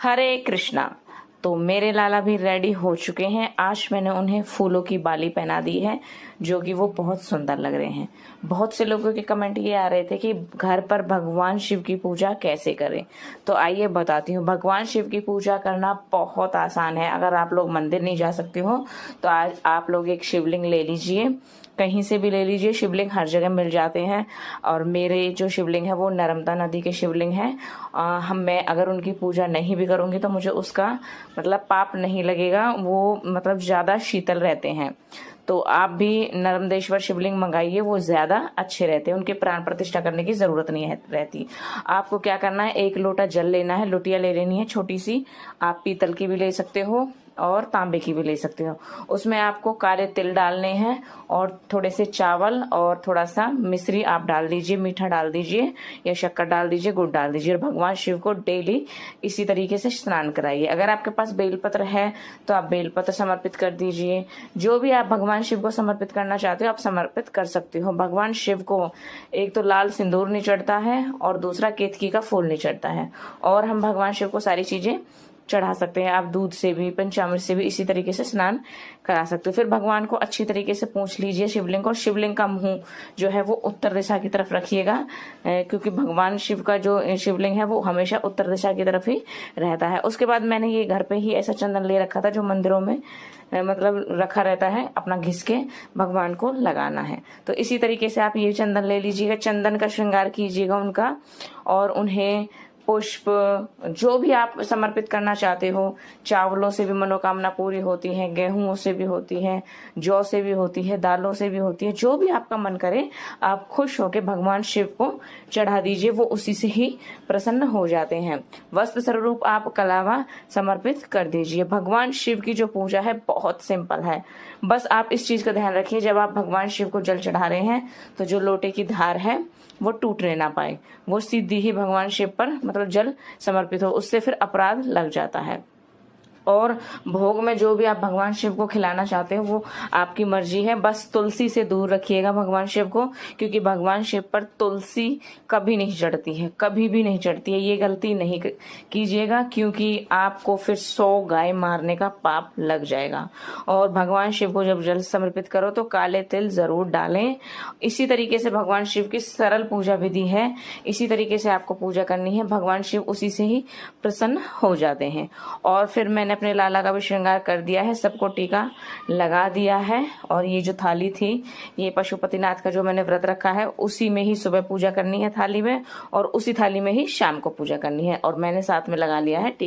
हरे कृष्णा। तो मेरे लाला भी रेडी हो चुके हैं। आज मैंने उन्हें फूलों की बाली पहना दी है, जो कि वो बहुत सुंदर लग रहे हैं। बहुत से लोगों के कमेंट ये आ रहे थे कि घर पर भगवान शिव की पूजा कैसे करें। तो आइए बताती हूँ। भगवान शिव की पूजा करना बहुत आसान है। अगर आप लोग मंदिर नहीं जा सकते हो तो आज आप लोग एक शिवलिंग ले लीजिए, कहीं से भी ले लीजिए। शिवलिंग हर जगह मिल जाते हैं। और मेरे जो शिवलिंग है वो नर्मदा नदी के शिवलिंग है। मैं अगर उनकी पूजा नहीं भी करूँगी तो मुझे उसका मतलब पाप नहीं लगेगा। वो मतलब ज़्यादा शीतल रहते हैं। तो आप भी नर्मदेश्वर शिवलिंग मंगाइए, वो ज़्यादा अच्छे रहते हैं। उनके प्राण प्रतिष्ठा करने की ज़रूरत नहीं रहती। आपको क्या करना है, एक लोटा जल लेना है, लोटिया ले लेनी है छोटी सी। आप पीतल की भी ले सकते हो और तांबे की भी ले सकते हो। उसमें आपको काले तिल डालने हैं और थोड़े से चावल और थोड़ा सा मिश्री आप डाल दीजिए, मीठा डाल दीजिए या शक्कर डाल दीजिए, गुड़ डाल दीजिए। और भगवान शिव को डेली इसी तरीके से स्नान कराइए। अगर आपके पास बेलपत्र है तो आप बेलपत्र समर्पित कर दीजिए। जो भी आप भगवान शिव को समर्पित करना चाहते हो आप समर्पित कर सकते हो। भगवान शिव को एक तो लाल सिंदूर नहीं चढ़ता है और दूसरा केतकी का फूल नहीं चढ़ता है। और हम भगवान शिव को सारी चीजें चढ़ा सकते हैं। आप दूध से भी, पंचामृत से भी इसी तरीके से स्नान करा सकते हो। फिर भगवान को अच्छी तरीके से पोंछ लीजिए शिवलिंग को। शिवलिंग का मुंह जो है वो उत्तर दिशा की तरफ रखिएगा, क्योंकि भगवान शिव का जो शिवलिंग है वो हमेशा उत्तर दिशा की तरफ ही रहता है। उसके बाद मैंने ये घर पे ही ऐसा चंदन ले रखा था जो मंदिरों में मतलब रखा रहता है, अपना घिस के भगवान को लगाना है। तो इसी तरीके से आप ये चंदन ले लीजिएगा, चंदन का श्रृंगार कीजिएगा उनका। और उन्हें पुष्प जो भी आप समर्पित करना चाहते हो, चावलों से भी मनोकामना पूरी होती है, गेहूं से भी होती है, जौ से भी होती है, दालों से भी होती है। जो भी आपका मन करे आप खुश होकर भगवान शिव को चढ़ा दीजिए, वो उसी से ही प्रसन्न हो जाते हैं। वस्त्र स्वरूप आप कलावा समर्पित कर दीजिए। भगवान शिव की जो पूजा है बहुत सिंपल है। बस आप इस चीज का ध्यान रखिए, जब आप भगवान शिव को जल चढ़ा रहे हैं तो जो लोटे की धार है वो टूटने ना पाए, वो सीधी ही भगवान शिव पर मतलब जल समर्पित हो, उससे फिर अपराध लग जाता है। और भोग में जो भी आप भगवान शिव को खिलाना चाहते हो वो आपकी मर्जी है। बस तुलसी से दूर रखिएगा भगवान शिव को, क्योंकि भगवान शिव पर तुलसी कभी नहीं चढ़ती है, कभी भी नहीं चढ़ती है। ये गलती नहीं कीजिएगा, क्योंकि आपको फिर 100 गाय मारने का पाप लग जाएगा। और भगवान शिव को जब जल समर्पित करो तो काले तिल जरूर डालें। इसी तरीके से भगवान शिव की सरल पूजा विधि है, इसी तरीके से आपको पूजा करनी है। भगवान शिव उसी से ही प्रसन्न हो जाते हैं। और फिर मैंने अपने लाला का भी श्रृंगार कर दिया है, सबको टीका लगा दिया है। और ये जो थाली थी, ये पशुपतिनाथ का जो मैंने व्रत रखा है, उसी में ही सुबह पूजा करनी है थाली में, और उसी थाली में ही शाम को पूजा करनी है। और मैंने साथ में लगा लिया है टीका।